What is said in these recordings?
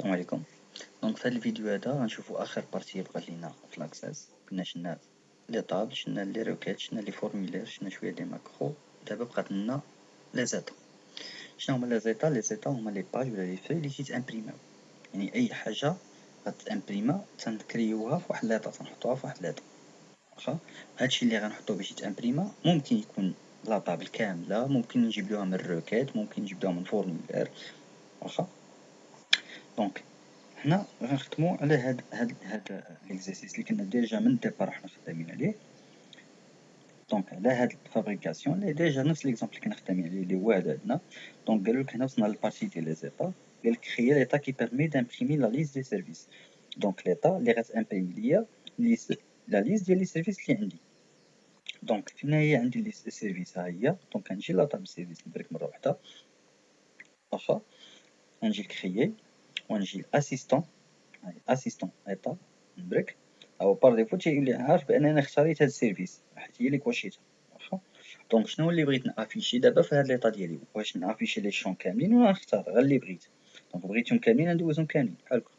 السلام عليكم. دونك في هذا الفيديو هذا غنشوفو اخر بارتي بقات لينا في لاكساس. كنا شفنا لي طابل، شفنا لي روكيت، شفنا لي فورمولير، شفنا شويه دي ماكرو. دابا بقات لنا لي زيتا. شنو هما لي زيتا؟ لي زيتا هما لي باج ولا لي فوي اللي تيتامبريماو، يعني اي حاجه غتامبريما تنكريوها في واحد ليطا، تنحطوها في واحد ليطا. واخا هادشي اللي غنحطو باش يتامبريما ممكن يكون لا طابل كامله، ممكن نجيبلوها من روكيت، ممكن نجيبلوها من فورمولير. واخا دونك حنا غنخدمو على هاد ليكزارسيس اللي كنا ديجا من الديبار حنا خدامين عليه. دونك على هاد الفابريكاسيون اللي ديجا نفس ليكزامبل اللي كنا خدامين عليه اللي هو هذا عندنا. دونك قالولك هنا وصلنا للبارتي ديال لي زيتا. قالك كريي ليطا كي بيرمي دامبريمي لا ليست دي سيرفيس. دونك ليطا اللي غتامبريمي ليا لا ليست ديال لي سيرفيس اللي عندي. دونك فين هي عندي ليست دي سيرفيس؟ ها هي. دونك غنجي لا طاب سيرفيس نبرك مره واحده. واخا غنجي لكريي ونجي لاسيستون. هاي اسيستون ايطا نبرك. او بار ديفو تيولي عارف بانني اختاريت هاد السيرفيس حيت هي اللي كواشيتها. واخا دونك شنو اللي بغيت نافيشي دابا في هاد ليطا ديالي؟ واش نافيشي لي شون كاملين ولا نختار غير اللي بغيت؟ دونك بغيتهم كاملين ندوزهم كاملين بحال هكا.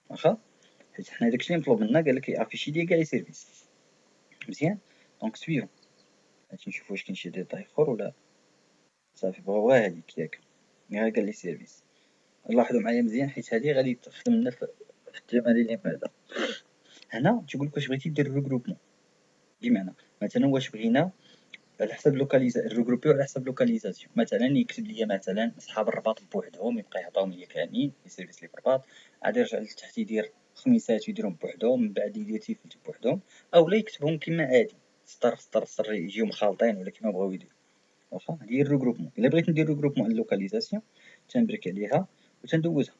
واخا حيت حنا داكشي اللي مطلوب منا، قالك افيشي لي كاع لي سيرفيس. مزيان. دونك سويفون غادي نشوفو واش كاين شي ديتاي اخر ولا صافي بغاو غير هاديك ياك غير كاع لي سيرفيس. لاحظوا معايا مزيان حيت هادي غادي تخدم لنا في التمارين اللي بعدا. هنا تيقولك واش بغيتي دير ريغروبمون، بمعنى مثلا واش بغينا على حسب الريغروبيو على حسب لوكاليزاسيون. مثلا يكتب لي مثلا اصحاب الرباط بوحدهم يبقى يعطيهم لي كاملين لي سيرفيس اللي في الرباط، عاد يرجع لتحت يدير خميسات يديرهم بوحدهم، من بعد يدير تيفلت بوحدهم، اولا يكتبهم كما عادي سطر سطر سطر يجيو مخالطين ولا كما بغاو يديروا. واخا هادي هي الريغروبمون. الا بغيت ندير ريغروبمون على اللوكاليزاسيون تنبرك عليها وتندوزها.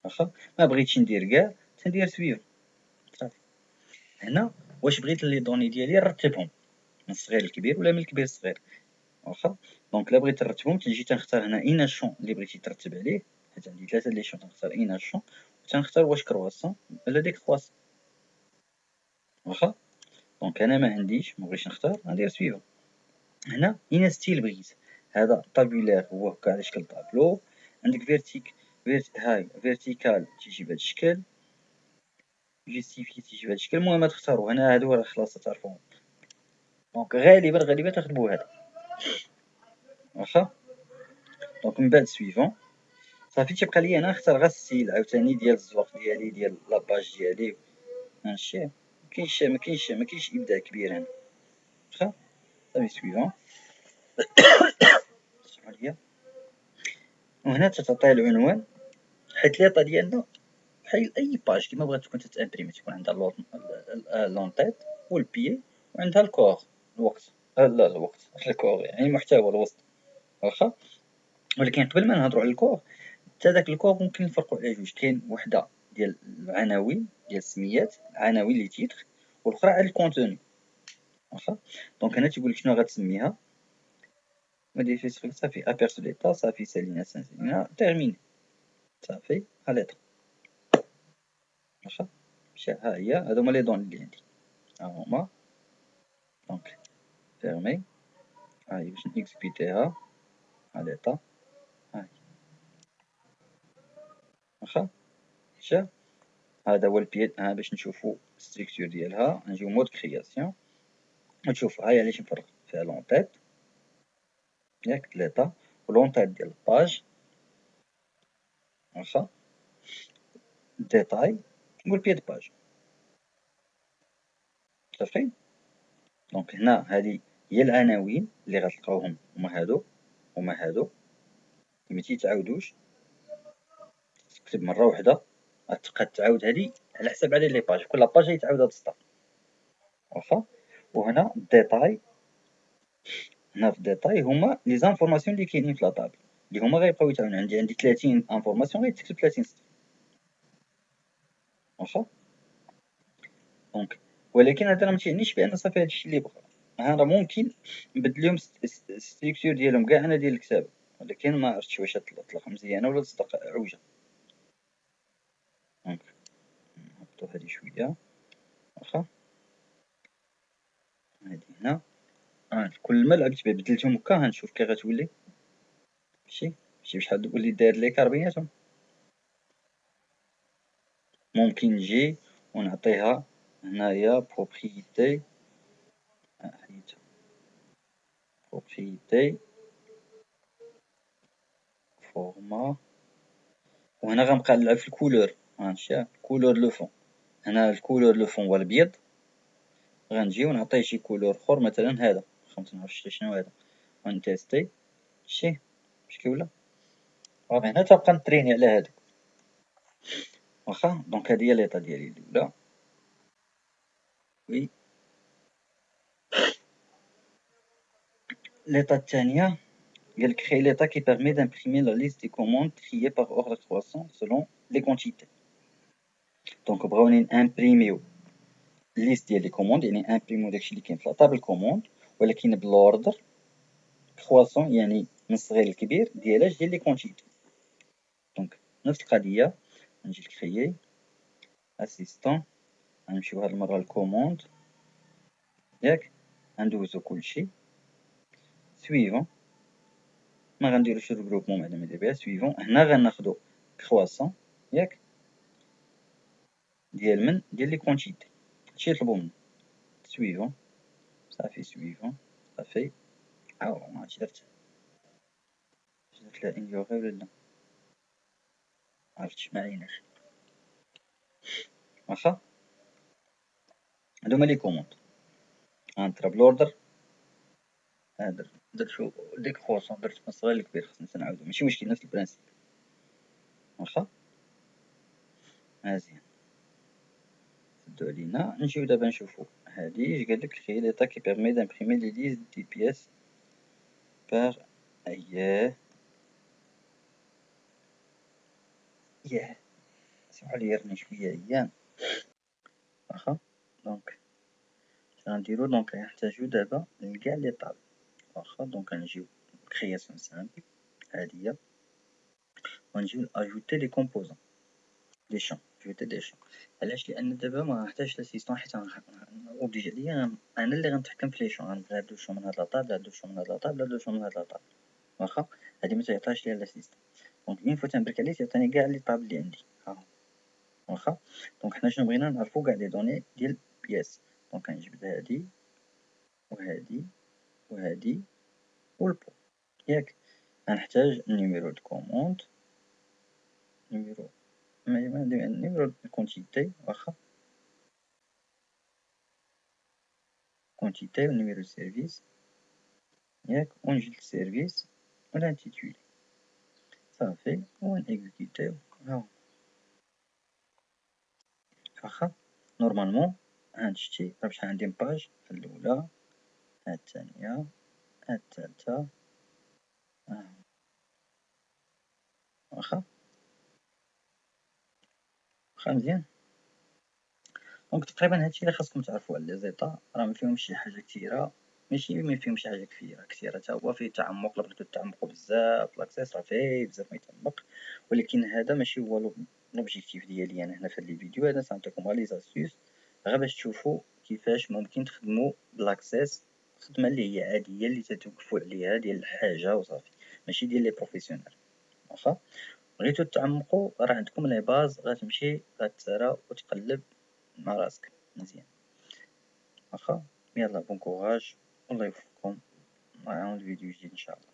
واخا ما بغيتش ندير كاع تندير سويف. صافي. هنا واش بغيت لي دوني ديالي نرتبهم من الصغير للكبير ولا من الكبير للصغير. واخا دونك الا بغيت ترتبهم تجي تنختار هنا اين شون اللي بغيتي ترتب عليه، حيت عندي ثلاثه لي شون تنختار اين شون وتنختار واش كرواسون ولا ديك كرواسون. واخا دونك انا ما عنديش، ما بغيتش نختار غندير سويفون. هنا اين ستيل بغيت، هذا طابولير هو هكا على شكل طابلو، عندك هاي فيرتيكال تيجي بهذا الشكل، جوستيفي تيجي بهذا الشكل. المهم تختاروا هنا هادو راه خلاص تعرفوهم. دونك غالبا تخدموا هذا. واخا دونك من بعد سويفون صافي تيبقى لي انا نختار غير الستيل عاوتاني ديال الزواق ديالي ديال لاباج ديالي. هادشي مكاينش ابداع كبير هنا. واخا صافي سويفون. اسمحوا لي. وهنا تتعطيه العنوان حيت ليطا ديالنا بحال اي باج كيما بغات تكون تتامبريمي تكون عندها لونطيط والبيي وعندها الكور الوقت. لا الوقت الكور يعني المحتوى الوسط. واخا ولكن قبل ما نهضروا على الكور، حتى داك الكور ممكن نفرقوا على جوج. كاين وحده ديال العناوين ديال السميات، العناوين لي تيتر، والاخرى على الكونتوني. واخا دونك هنا تيقول لك شنو غتسميها. صافي ابيرسو ليطا، صافي سالينا سالينا تيرميني. صافي ها ليطا. واخا ها هي هادو هما لي دون اللي عندي ها هما. دونك فيرمي هاهي باش نيكزيكوتيها ها ليطا هاهي. واخا شا هذا هو البيد. ها باش نشوفو ستركتور ديالها نجيو مود كرياسيون ونشوف هاهي علاش نفرق فيها لونطيط ياك ليطا ولونطيط ديال الباج. واخا ديتاي والبيد باج. متفقين؟ دونك هنا هادي هي العناوين اللي غتلقاوهم هما هادو هما هادو متيتعاودوش. تكتب مرة وحدة غتبقى تعاود هادي على حساب عدد لي باج، كل باج يتعاود هاد السطر. واخا وهنا الديتاي. هنا في الديتاي هما لي زانفورماسيون اللي كاينين في لاطابل اللي هما غيبقاو يتعاونوا. عندي 30 انفورماسيون غيتكتب 30 سطر. واخا دونك ولكن هذا راه متيعنيش بان صافي هادشي اللي بغا. ها راه ممكن نبدل لهم ستركتور ديالهم كاع انا ديال الكتاب، ولكن ما عرفتش واش تطلق مزيانه ولا تصدق عوجه. دونك نهبطو هادي شويه. واخا هادي هنا كل ما لعبت به بدلتهم هكا غنشوف كي غتولي. ماشي شي شحال تقولي داير ليكار بيناتهم. ممكن نجي ونعطيها هنايا بروبريتي، حيدها بروبريتي فورما، وهنا غنبقى نلعب في الكولور. هانشي كولور لو فون، هنا الكولور لو فون هو الابيض، غنجي ونعطيه شي كولور اخر مثلا هذا، متنعرفش شنو هذا، غنتيستي شتي واش كيولي. صافي هنا تبقى نتريني على هادوك. واخا دونك هادي هي ليطا ديالي الاولى. وي l'état الثانية قالك créer l'état qui permet d'imprimer la liste des commandes triées par ordre croissant selon les quantités. دونك بغاوني نامبريميو ليست ديال لي كوموند، يعني امبريميو داكشي اللي كاين في لاطابل كوموند ولكن بالاوردر كرواسون، يعني من الصغير للكبير ديال ديال لي كونتيتي. دونك نفس القضية، نجي لكريي اسيستون، غنمشيو هاد المرة للكوموند ياك، غندوزو كلشي سويفون، ما غنديروش ريغروبمون بعدا ما دير بها سويفون. هنا غناخدو كرواسون ياك ديال من ديال لي كونتيتي، هادشي يطلبو منا سويفون. صافي سويفون صافي. ما عرفتش درت لها انيوغي ولا لا، معرفتش معليناش. واخا هادو هما لي كوموند، غنضرب لوردر. درت شو ديك كرواسون درت من الصغير للكبير، خصنا تنعاودو ماشي مشكل، نفس البرانسيب. واخا مزيان سدو علينا. نجيو دابا نشوفو هادي اش قالك créer l'état qui permet d'imprimer les listes des pièces par اياه سمحوا لي راني شويه عيان. واخا دونك اش غنديرو، دونك غنحتاجو دابا لكاع لي طاب. واخا دونك غنجيو كرياسيون سامبل هادي هي، غنجيو اجوتي لي كومبوزون دي شون، اجوتي دي شون. علاش؟ لان دابا ما نحتاجش لاسيستون، حيت اوبليجي عليا انا اللي غنتحكم في لي شون، غنبغي هاد لو شون من هاد لاطابل، هاد لو شون من هاد لاطابل، هاد لو شون من هاد لاطابل. واخا هادي ما تيعطيهاش ليا لاسيستون، دونك اون فوا تنبرك عليه تيعطيني كاع لي طابل اللي عندي. واخا دونك حنا شنو بغينا نعرفو كاع لي دوني ديال بياس. دونك غنجبد هادي وهادي وهادي والبو ياك. غنحتاج نيميرو دو كوموند، نيميرو نيميرو دو كونتيتي. واخا كونتيتي ونيميرو دو سيرفيس ياك، ونجي للسيرفيس ولانتيتولي صافي ونيكزيكوتيو هاهو. واخا نورمالمون هاد شتي راه شحال عندي باج الاولى، هاد الثانية، هاد الثالثة. واخا مزيان. دونك تقريبا هادشي اللي خاصكم تعرفو على لي زيطا، راه مفيهمش شي حاجة كثيرة، ماشي مفيهمش شي حاجة كثيرة تا هو فيه تعمق. الا بغيتو تعمقو بزاف لاكسيس راه فيه بزاف ما يتعمق، ولكن هذا ماشي هو لوبجيكتيف ديالي انا هنا في هاد الفيديو. هذا سنعطيكم لي زاستيس غير باش تشوفو كيفاش ممكن تخدمو بلاكسيس، خدمة اللي هي عادية اللي تتوقفو عليها ديال الحاجة وصافي، ماشي ديال لي بروفيسيونيل. واخا بغيتو تعمقو راه عندكم لي باز، غتمشي غتسارا وتقلب مع راسك مزيان. واخا يلا بون كوراج، والله يوفقكم، نعاود فيديو جديد ان شاء الله.